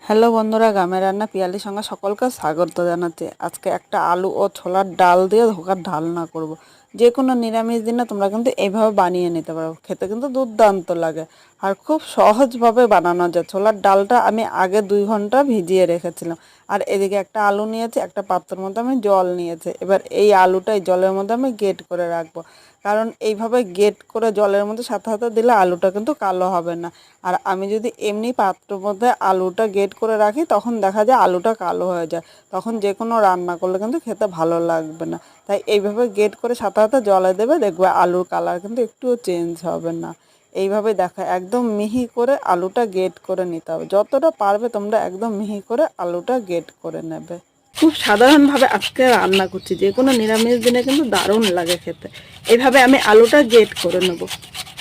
Hello বন্ধুরা, গ্রামের রান্না পিয়ালির সঙ্গে সকলকে স্বাগত জানাচ্ছি। আজকে একটা আলু ও ছোলার ডাল দিয়ে ধোকার ডালনা করব। যে কোনো নিরামিষ দিনে তোমরা কিন্তু এইভাবে বানিয়ে নিতে পারো, খেতে কিন্তু দুর্দান্ত লাগে আর খুব সহজভাবে বানানো যায়। ছোলার ডালটা আমি আগে 2 ঘন্টা ভিজিয়ে রেখেছিলাম। আর এদিকে একটা আলু নিয়েছি, একটা পাত্রের মধ্যে আমি জল নিয়েছি। এবার এই আলুটাই জলের মধ্যে আমি গ্রেট করে রাখবো, কারণ এইভাবে গ্রেট করে জলের মধ্যে সাথে সাথে দিলে আলুটা কিন্তু কালো হবে না। আর আমি যদি এমনি পাত্রের মধ্যে আলুটা গ্রেট করে রাখি তখন দেখা যায় আলুটা কালো হয়ে যায়, তখন যে কোনো রান্না করলে কিন্তু খেতে ভালো লাগবে না। তাই এইভাবে গ্রেট করে সাথে সাথে জলে দেবে, দেখবে আলুর কালার কিন্তু একটুও চেঞ্জ হবে না। এইভাবে দেখো একদম মিহি করে আলুটা গ্রেট করে নিতে হবে, যতটা পারবে তোমরা একদম মিহি করে আলুটা গ্রেট করে নেবে। খুব সাধারণভাবে আজকে রান্না করছি, যে কোনো নিরামিষ দিনে কিন্তু দারুণ লাগে খেতে। এইভাবে আমি আলুটা গ্রেট করে নেব।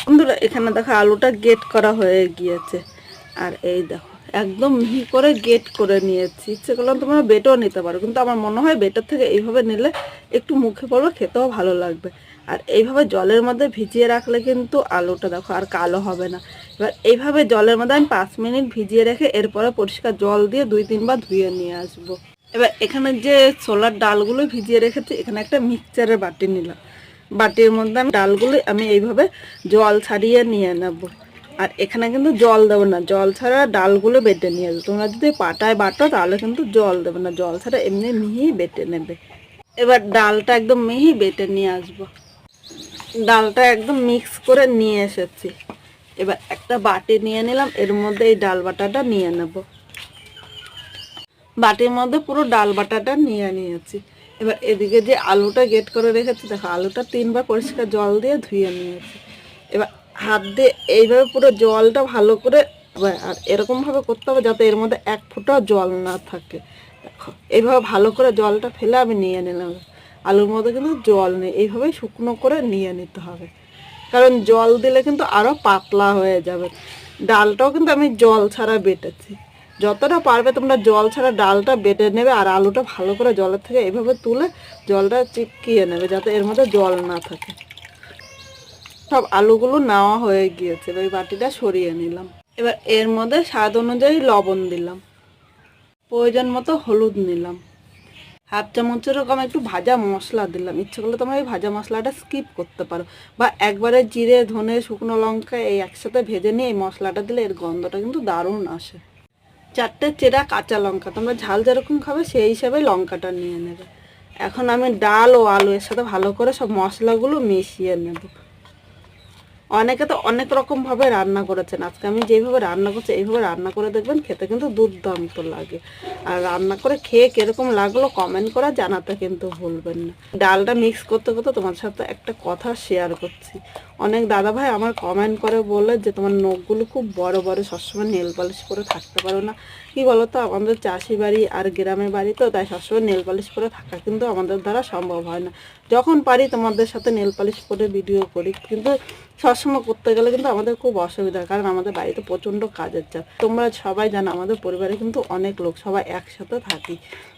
বন্ধুরা এখানে দেখো আলুটা গ্রেট করা হয়ে গিয়েছে, আর এই দেখো একদম মিহি করে গ্রেট করে নিয়েছি। ইচ্ছে করলে তোমরা বেটেও নিতে পারো, কিন্তু আমার মনে হয় বেটার থেকে এইভাবে নিলে একটু মুখে পড়বে, খেতেও ভালো লাগবে। আর এইভাবে জলের মধ্যে ভিজিয়ে রাখলে কিন্তু আলুটা দেখো আর কালো হবে না। এবার এইভাবে জলের মধ্যে আমি 5 মিনিট ভিজিয়ে রেখে এরপরে পরিষ্কার জল দিয়ে 2-3 বার ধুয়ে নিয়ে আসবো। এবার এখানে যে ছোলার ডালগুলো ভিজিয়ে রেখেছি, এখানে একটা মিক্সচারের বাটি নিলাম। বাটির মধ্যে আমি ডালগুলো এইভাবে জল ছাড়িয়ে নিয়ে নেব। আর এখানে কিন্তু জল দেবো না, জল ছাড়া ডালগুলো বেটে নিয়ে আসবো। তোমরা যদি পাটায় বাটো তাহলে কিন্তু জল দেবে না, জল ছাড়া এমনি মিহি বেটে নেবে। এবার ডালটা একদম মিহি বেটে নিয়ে আসবো। ডালটা একদম মিক্স করে নিয়ে এসেছি। এবার একটা বাটি নিয়ে নিলাম, এর মধ্যে এই ডাল বাটাটা নিয়ে নেব। বাটির মধ্যে পুরো ডাল বাটাটা নিয়ে নিয়েছি। এবার এদিকে যে আলুটা গ্রেট করে রেখেছি, দেখো আলুটা 3 বার পরিষ্কার জল দিয়ে ধুয়ে নিয়েছি। এবার হাত দিয়ে এইভাবে পুরো জলটা ভালো করে, আর এরকমভাবে করতে হবে যাতে এর মধ্যে 1 ফোঁটাও জল না থাকে। দেখো এইভাবে ভালো করে জলটা ফেলে আমি নিয়ে নিলাম। আলুর মধ্যে কিন্তু জল নেই, এইভাবেই শুকনো করে নিয়ে নিতে হবে, কারণ জল দিলে কিন্তু আরও পাতলা হয়ে যাবে। ডালটাও কিন্তু আমি জল ছাড়া বেটেছি। যতটা পারবে তোমরা জল ছাড়া ডালটা বেটে নেবে, আর আলুটা ভালো করে জলের থেকে এইভাবে তুলে জলটা চিপকিয়ে নেবে যাতে এর মধ্যে জল না থাকে। সব আলুগুলো নেওয়া হয়ে গিয়েছে, ওই বাটিটা সরিয়ে নিলাম। এবার এর মধ্যে স্বাদ অনুযায়ী লবণ দিলাম, প্রয়োজন মতো হলুদ নিলাম, 1/2 চামচের কম একটু ভাজা মশলা দিলাম। ইচ্ছে করলে তোমরা এই ভাজা মশলাটা স্কিপ করতে পারো, বা একবারে জিরে ধনে শুকনো লঙ্কা এই একসাথে ভেজে নিয়ে এই মশলাটা দিলে এর গন্ধটা কিন্তু দারুণ আসে। 4টে চেরা কাঁচা লঙ্কা, তোমরা ঝাল যেরকম খাবে সেই হিসাবে লঙ্কাটা নিয়ে নেবে। এখন আমি ডাল ও আলু এর সাথে ভালো করে সব মশলাগুলো মিশিয়ে নেব। অনেকে তো অনেক রকমভাবে রান্না করেছেন, আজকে আমি যেইভাবে রান্না করছি এইভাবে রান্না করে দেখবেন, খেতে কিন্তু দুর্দান্ত লাগে। আর রান্না করে খেয়ে কীরকম লাগলো কমেন্ট করে জানাতে কিন্তু ভুলবেন না। ডালটা মিক্স করতে করতে তোমার সাথে একটা কথা শেয়ার করছি। অনেক দাদাভাই আমার কমেন্ট করে বলে যে তোমার নখগুলো খুব বড় বড়, সবসময় নেল পালিশ করে থাকতে পারো না। কি বলো তো, আমাদের চাষি বাড়ি আর গ্রামের বাড়ি তো, তাই সবসময় নেল পালিশ করে থাকা কিন্তু আমাদের দ্বারা সম্ভব হয় না। যখন পারি তোমাদের সাথে নেল পালিশ করে ভিডিও করি, কিন্তু সবসময় করতে গেলে কিন্তু আমাদের খুব অসুবিধা, কারণ আমাদের বাড়িতে প্রচণ্ড কাজের চাপ। তোমরা সবাই জানো আমাদের পরিবারে কিন্তু অনেক লোক, সবাই একসাথে থাকি।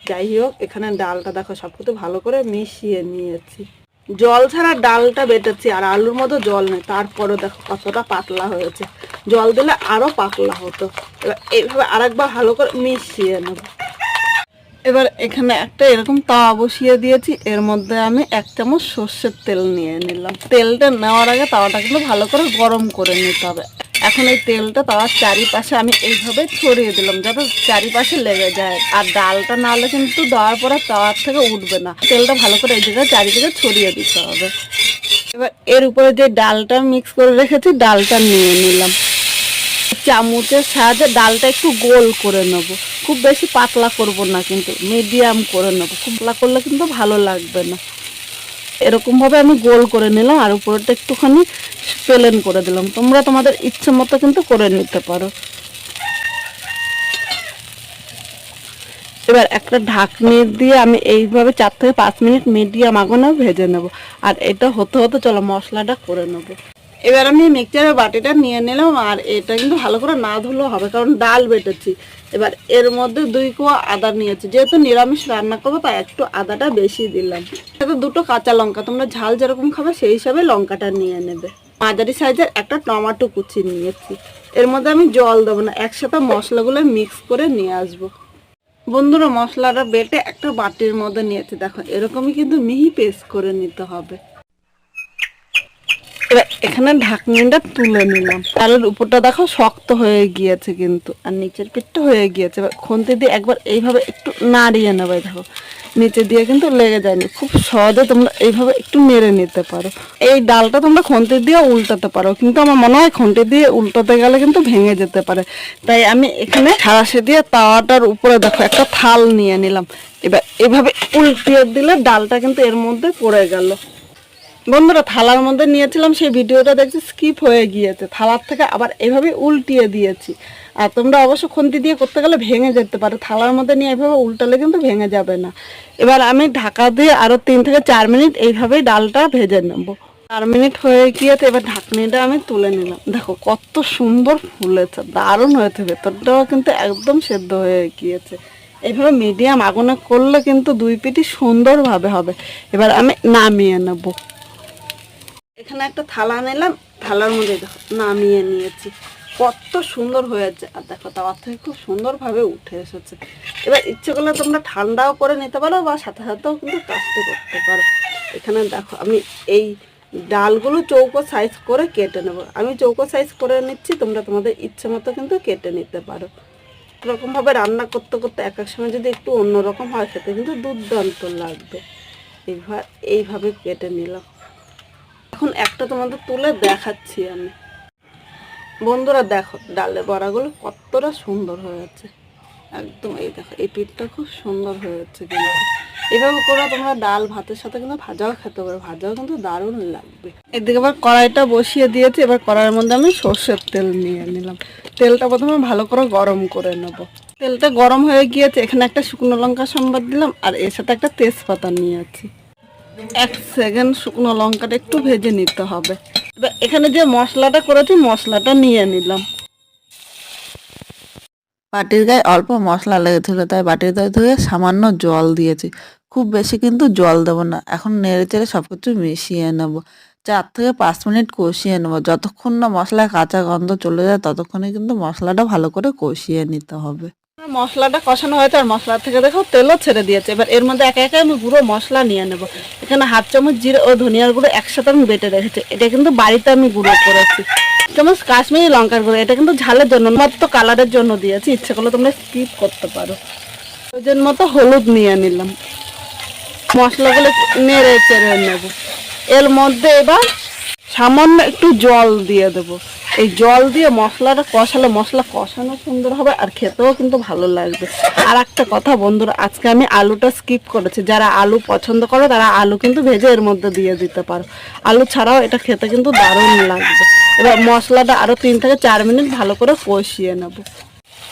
যাই হোক, এখানে ডালটা দেখো সব কিছু ভালো করে মিশিয়ে নিয়েছি। জল ছাড়া ডালটা বেটেছি, আর আলুর মধ্যে জল নেই, তারপরে দেখো কতটা পাতলা হয়েছে। জল দিলে আরও পাতলা হতো। এবার এইভাবে আরেকবার ভালো করে মিশিয়ে নেব। এবার এখানে একটা এরকম তাওয়া বসিয়ে দিয়েছি, এর মধ্যে আমি 1 চামচ সর্ষের তেল নিয়ে নিলাম। তেলটা নেওয়ার আগে তাওয়াটা কিন্তু ভালো করে গরম করে নিতে হবে। এখন এই তেলটা তাওয়ার চারিপাশে আমি এইভাবে ছড়িয়ে দিলাম যাতে চারিপাশে লেগে যায়, আর ডালটা না হলে কিন্তু দেওয়ার পরে তাওয়ার থেকে উঠবে না। তেলটা ভালো করে এই জায়গায় চারিদিকে ছড়িয়ে দিতে হবে। এবার এর উপরে যে ডালটা মিক্স করে রেখেছি ডালটা নিয়ে নিলাম। চামচের সাহায্যে ডালটা একটু গোল করে নেব, খুব বেশি পাতলা করব না, কিন্তু মিডিয়াম করে নেব। খুব পাতলা করলে কিন্তু ভালো লাগবে না। এরকমভাবে আমি গোল করে নিলাম, আর উপরটা একটুখানি প্লেন করে দিলাম। তোমরা তোমাদের ইচ্ছে মতো কিন্তু করে নিতে পারো। এবার একটা ঢাকনি দিয়ে আমি এইভাবে 4 থেকে 5 মিনিট মিডিয়াম আগুনে ভেজে নেব। আর এটা হতে হতে চলো মশলাটা করে নেব। এবার আমি মিক্সচারের বাটিটা নিয়ে নিলাম, আর এটা কিন্তু ভালো করে না ধুলেও হবে, কারণ ডাল বেটেছি। এবার এর মধ্যে 2 কোয়া আদা নিয়েছি, যেহেতু নিরামিষ রান্না করবো তাই একটু আদাটা বেশি দিলাম। সাথে 2টো কাঁচা লঙ্কা, তোমরা ঝাল যেরকম খাবে সেই হিসাবে লঙ্কাটা নিয়ে নেবে। মাঝারি সাইজের একটা টমেটো কুচি নিয়েছি। এর মধ্যে আমি জল দেবো না, একসাথে মশলাগুলো মিক্স করে নিয়ে আসবো। বন্ধুরা মশলাটা বেটে একটা বাটির মধ্যে নিয়েছি, দেখো এরকমই কিন্তু মিহি পেস্ট করে নিতে হবে। এবার এখানে ঢাকনিটা তুলে নিলাম, চালের উপরটা দেখো শক্ত হয়ে গিয়েছে কিন্তু, আর নিচের পিঠটা হয়ে গিয়েছে। এবার খুন্তি দিয়ে একবার এইভাবে একটু নাড়িয়ে নেবে, দেখো নিচে দিয়ে কিন্তু লেগে যায়নি, খুব সহজে তোমরা এইভাবে একটু নেড়ে নিতে পারো। এই ডালটা তোমরা খুন্তি দিয়ে উল্টাতে পারো, কিন্তু আমার মনে হয় খুন্তি দিয়ে উল্টাতে গেলে কিন্তু ভেঙে যেতে পারে। তাই আমি এখানে সাঁড়াশি দিয়ে তাওয়াটার উপরে দেখো একটা থাল নিয়ে নিলাম। এবার এভাবে উল্টিয়ে দিলে ডালটা কিন্তু এর মধ্যে পড়ে গেল। বন্ধুরা থালার মধ্যে নিয়েছিলাম, সেই ভিডিওটা দেখছি স্কিপ হয়ে গিয়েছে, থালার থেকে আবার এভাবে উল্টিয়ে দিয়েছি। আর তোমরা অবশ্য খুন্তি দিয়ে করতে গেলে ভেঙে যেতে পারে, থালার মধ্যে নিয়ে এভাবে উল্টালে কিন্তু ভেঙে যাবে না। এবার আমি ঢাকা দিয়ে আরও 3 থেকে 4 মিনিট এইভাবেই ডালটা ভেজে নেব। 4 মিনিট হয়ে গিয়েছে, এবার ঢাকনিটা আমি তুলে নিলাম। দেখো কত সুন্দর ফুলেছে, দারুণ হয়েছে, ভেতরটাও কিন্তু একদম সেদ্ধ হয়ে গিয়েছে। এইভাবে মিডিয়াম আগুনে করলে কিন্তু 2 পিঠই সুন্দরভাবে হবে। এবার আমি নামিয়ে নেব। এখানে একটা থালা নিলাম, থালার মধ্যে দেখো নামিয়ে নিয়েছি, কত সুন্দর হয়েছে। আর দেখো তাওয়ার থেকে খুব সুন্দরভাবে উঠে এসেছে। এবার ইচ্ছে করলে তোমরা ঠান্ডাও করে নিতে পারো বা সাথে সাথেও কিন্তু কাজটা করতে পারো। এখানে দেখো আমি এই ডালগুলো চৌকো সাইজ করে কেটে নেব। আমি চৌকো সাইজ করে নিচ্ছি, তোমরা তোমাদের ইচ্ছে মতো কিন্তু কেটে নিতে পারো। এরকমভাবে রান্না করতে করতে এক এক সময় যদি একটু অন্যরকম হয়, খেতে কিন্তু দুর্দান্ত লাগবে। এইভাবে কেটে নিলাম। এখন একটা তোমাদের তুলে দেখাচ্ছি আমি। বন্ধুরা দেখো ডালের বড়াগুলো কতটা সুন্দর হয়েছে, একদম এই দেখো এই পিঠটা খুব সুন্দর হয়েছে। কিন্তু এভাবে করে তোমরা ডাল ভাতের সাথে কিন্তু ভাজাও খেতে পারো, ভাজাও কিন্তু দারুণ লাগবে। এদিকে আবার কড়াইটা বসিয়ে দিয়েছি, এবার কড়াইয়ের মধ্যে আমি সর্ষের তেল নিয়ে নিলাম। তেলটা প্রথমে ভালো করে গরম করে নেব। তেলটা গরম হয়ে গিয়েছে, এখানে একটা শুকনো লঙ্কা সম্বাদ দিলাম, আর এর সাথে একটা তেজপাতা নিয়েছি। 1 সেকেন্ড শুকনো লঙ্কাটা একটু ভেজে নিতে হবে। এবার এখানে যে মশলাটা করেছি মশলাটা নিয়ে নিলাম। বাটির গায়ে অল্প মশলা লেগেছিল, তাই বাটির গায়ে ধুয়ে সামান্য জল দিয়েছি, খুব বেশি কিন্তু জল দেবো না। এখন নেড়ে চেড়ে সব কিছু মিশিয়ে নেব, 4 থেকে 5 মিনিট কষিয়ে নেব। যতক্ষণ না মশলায় কাঁচা গন্ধ চলে যায় ততক্ষণে কিন্তু মশলাটা ভালো করে কষিয়ে নিতে হবে। মশলাটা কষানো হয়েছে, আর মশলা থেকে দেখো তেলও ছেড়ে দিয়েছে। এবার এর মধ্যে একে একে আমি গুঁড়ো মশলা নিয়ে নেব। এখানে 1/2 চামচ জিরে ও ধনিয়ার গুঁড়ো একসাথে আমি বেটে রেখেছি, এটা কিন্তু বাড়িতে আমি গুঁড়ো করেছি। 1 চামচ কাশ্মীরি লঙ্কার গুঁড়ো, এটা কিন্তু ঝালের জন্য, মাত্র কালারের জন্য দিয়েছি, ইচ্ছে করলে তোমরা স্কিপ করতে পারো। ওজন মতো হলুদ নিয়ে নিলাম। মশলাগুলো নেড়ে চেড়ে নেব। এর মধ্যে এবার সামান্য একটু জল দিয়ে দেবো। এই জল দিয়ে মশলাটা কষালে মশলা কষানো সুন্দর হবে, আর খেতেও কিন্তু ভালো লাগবে। আর একটা কথা বন্ধুরা, আজকে আমি আলুটা স্কিপ করেছি। যারা আলু পছন্দ করে তারা আলু কিন্তু ভেজে এর মধ্যে দিয়ে দিতে পারো, আলু ছাড়াও এটা খেতে কিন্তু দারুণ লাগবে। এবার মশলাটা আরও 3 থেকে 4 মিনিট ভালো করে কষিয়ে নেব।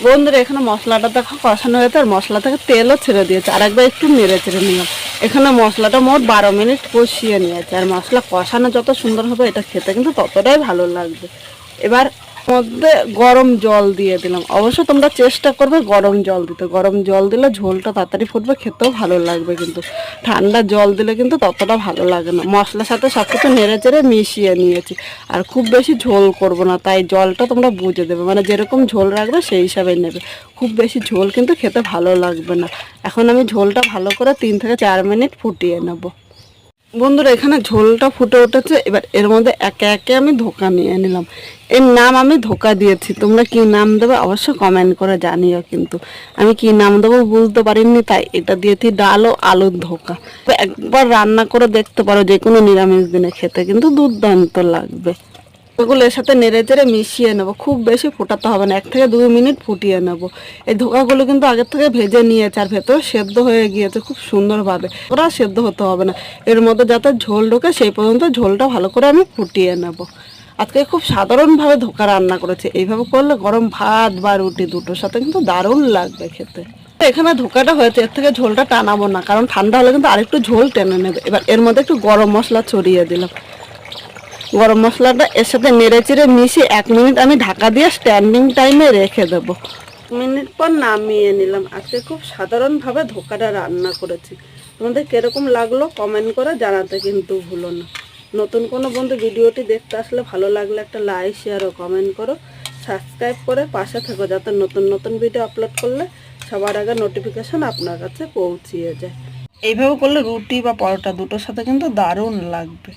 বন্ধুরা এখানে মশলাটা দেখো কষানো হয়েছে, আর মশলা থেকে তেলও ছেড়ে দিয়েছে, আর একবার একটু নেড়ে চেড়ে নিলাম। এখানে মশলাটা মোট 12 মিনিট কষিয়ে নিয়েছে, আর মশলা কষানো যত সুন্দর হবে এটা খেতে কিন্তু ততটাই ভালো লাগবে। এবার মধ্যে গরম জল দিয়ে দিলাম। অবশ্য তোমরা চেষ্টা করবে গরম জল দিতে, গরম জল দিলে ঝোলটা তাড়াতাড়ি ফুটবে, খেতেও ভালো লাগবে। কিন্তু ঠান্ডা জল দিলে কিন্তু ততটা ভালো লাগে না। মশলার সাথে সব কিছু নেড়ে চেড়ে মিশিয়ে নিয়েছি, আর খুব বেশি ঝোল করব না, তাই জলটা তোমরা বুঝে দেবে, মানে যেরকম ঝোল রাখবে সেই হিসাবে নেবে। খুব বেশি ঝোল কিন্তু খেতে ভালো লাগবে না। এখন আমি ঝোলটা ভালো করে 3 থেকে 4 মিনিট ফুটিয়ে নেব। বন্ধুরা এখানে ঝোলটা ফুটে উঠেছে, এবার এর মধ্যে একে একে আমি ধোকা নিয়ে নিলাম। এর নাম আমি ধোকা দিয়েছি, তোমরা কি নাম দেবে অবশ্যই কমেন্ট করে জানিও। কিন্তু আমি কি নাম দেবো বুঝতে পারিনি, তাই এটা দিয়েছি ডাল ও আলুর ধোকা। একবার রান্না করে দেখতে পারো, যে কোনো নিরামিষ দিনে খেতে কিন্তু দুর্দান্ত লাগবে। ওগুলো এর সাথে নেড়ে চেড়ে মিশিয়ে নেবো, খুব বেশি ফোটাতে হবে না, 1 থেকে 2 মিনিট ফুটিয়ে নেব। এই ধোকাগুলো কিন্তু আগে থেকে ভেজে নিয়েছে, আর ভেতরে সেদ্ধ হয়ে গিয়েছে খুব সুন্দরভাবে, ওরা সেদ্ধ হতে হবে না। এর মধ্যে যাতে ঝোল ঢোকে সেই পর্যন্ত ঝোলটা ভালো করে আমি ফুটিয়ে নেব। আজকে খুব সাধারণভাবে ধোকা রান্না করেছে, এইভাবে করলে গরম ভাত বা রুটি দুটোর সাথে কিন্তু দারুণ লাগবে খেতে। এখানে ধোকাটা হয়েছে, এর থেকে ঝোলটা টানাবো না, কারণ ঠান্ডা হলে কিন্তু আরেকটু ঝোল টেনে নেবে। এবার এর মধ্যে একটু গরম মশলা ছড়িয়ে দিলাম। গরম মশলাটা এর সাথে নেড়ে চেড়ে মিশিয়ে 1 মিনিট আমি ঢাকা দিয়ে স্ট্যান্ডিং টাইমে রেখে দেবো। মিনিট পর নামিয়ে নিলাম। আজকে খুব সাধারণভাবে ধোকাটা রান্না করেছি। তোমাদের কিরকম লাগলো কমেন্ট করে জানাতে কিন্তু ভুলো না। নতুন কোনো বন্ধু ভিডিওটি দেখতে আসলে ভালো লাগলে একটা লাইক শেয়ার ও কমেন্ট করো। সাবস্ক্রাইব করে পাশে থাকো, যাতে নতুন নতুন ভিডিও আপলোড করলে সবার আগে নোটিফিকেশন আপনার কাছে পৌঁছিয়ে যায়। এইভাবে করলে রুটি বা পরোটা দুটোর সাথে কিন্তু দারুণ লাগবে।